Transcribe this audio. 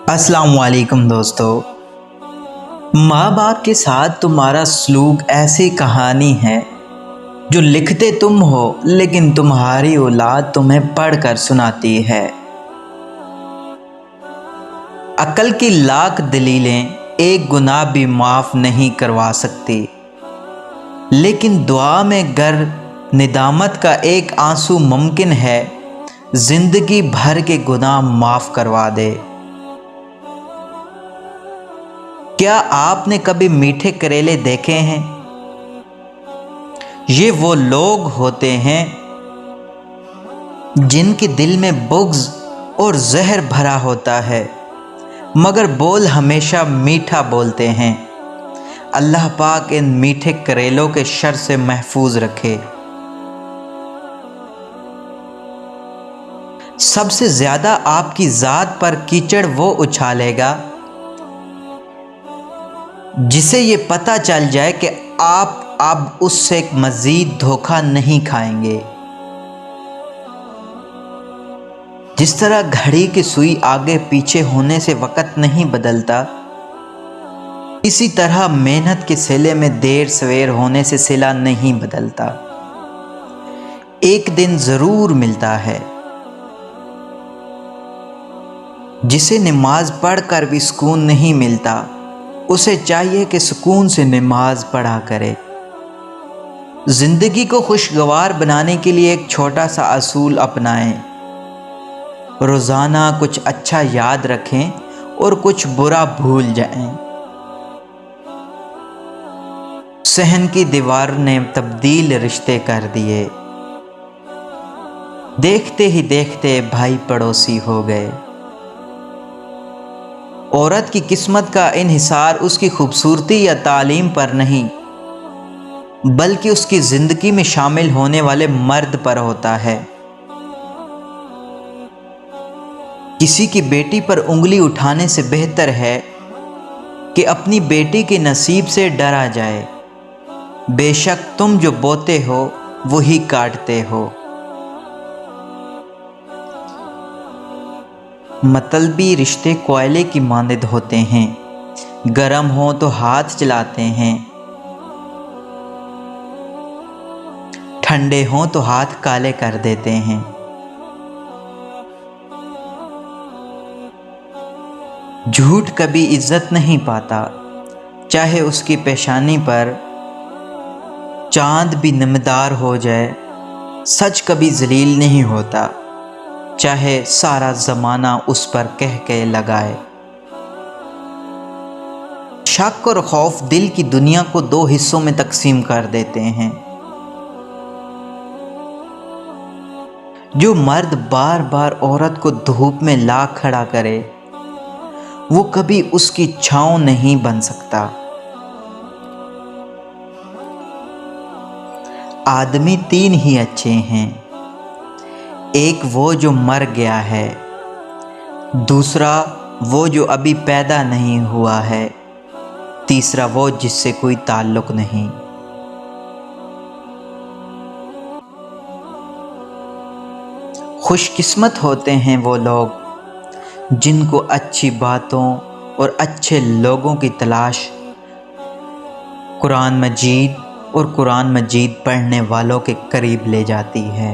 अस्सलाम वालेकुम दोस्तों। माँ बाप के साथ तुम्हारा सलूक ऐसी कहानी है जो लिखते तुम हो लेकिन तुम्हारी औलाद तुम्हें पढ़कर सुनाती है। अक्ल की लाख दलीलें एक गुनाह भी माफ़ नहीं करवा सकती, लेकिन दुआ में गर निदामत का एक आंसू मुमकिन है ज़िंदगी भर के गुनाह माफ़ करवा दे। क्या आपने कभी मीठे करेले देखे हैं? ये वो लोग होते हैं जिनके दिल में बुग़्ज़ और जहर भरा होता है, मगर बोल हमेशा मीठा बोलते हैं। अल्लाह पाक इन मीठे करेलों के शर से महफूज रखे। सबसे ज़्यादा आपकी ज़ात पर कीचड़ वो उछालेगा जिसे ये पता चल जाए कि आप अब उससे एक मज़ीद धोखा नहीं खाएंगे। जिस तरह घड़ी की सुई आगे पीछे होने से वक़्त नहीं बदलता, इसी तरह मेहनत के सिले में देर सवेर होने से सिला नहीं बदलता। एक दिन ज़रूर मिलता है जिसे नमाज पढ़कर भी सुकून नहीं मिलता, उसे चाहिए कि सुकून से नमाज पढ़ा करे। ज़िंदगी को खुशगवार बनाने के लिए एक छोटा सा असूल अपनाएं। रोज़ाना कुछ अच्छा याद रखें और कुछ बुरा भूल जाएं। सहन की दीवार ने तब्दील रिश्ते कर दिए। देखते ही देखते भाई पड़ोसी हो गए। औरत की किस्मत का इन्हिसार उसकी खूबसूरती या तालीम पर नहीं, बल्कि उसकी ज़िंदगी में शामिल होने वाले मर्द पर होता है। किसी की बेटी पर उंगली उठाने से बेहतर है कि अपनी बेटी के नसीब से डरा जाए। बेशक तुम जो बोते हो वही काटते हो। मतलबी रिश्ते कोयले की मानद होते हैं, गरम हो तो हाथ जलाते हैं, ठंडे हों तो हाथ काले कर देते हैं। झूठ कभी इज्जत नहीं पाता, चाहे उसकी पेशानी पर चांद भी नमदार हो जाए। सच कभी जलील नहीं होता, चाहे सारा ज़माना उस पर कह के लगाए। शक और खौफ दिल की दुनिया को दो हिस्सों में तकसीम कर देते हैं। जो मर्द बार बार औरत को धूप में ला खड़ा करे, वो कभी उसकी छांव नहीं बन सकता। आदमी तीन ही अच्छे हैं, एक वो जो मर गया है, दूसरा वो जो अभी पैदा नहीं हुआ है, तीसरा वो जिससे कोई ताल्लुक नहीं। खुशकिस्मत होते हैं वो लोग जिनको अच्छी बातों और अच्छे लोगों की तलाश कुरान मजीद और कुरान मजीद पढ़ने वालों के करीब ले जाती है।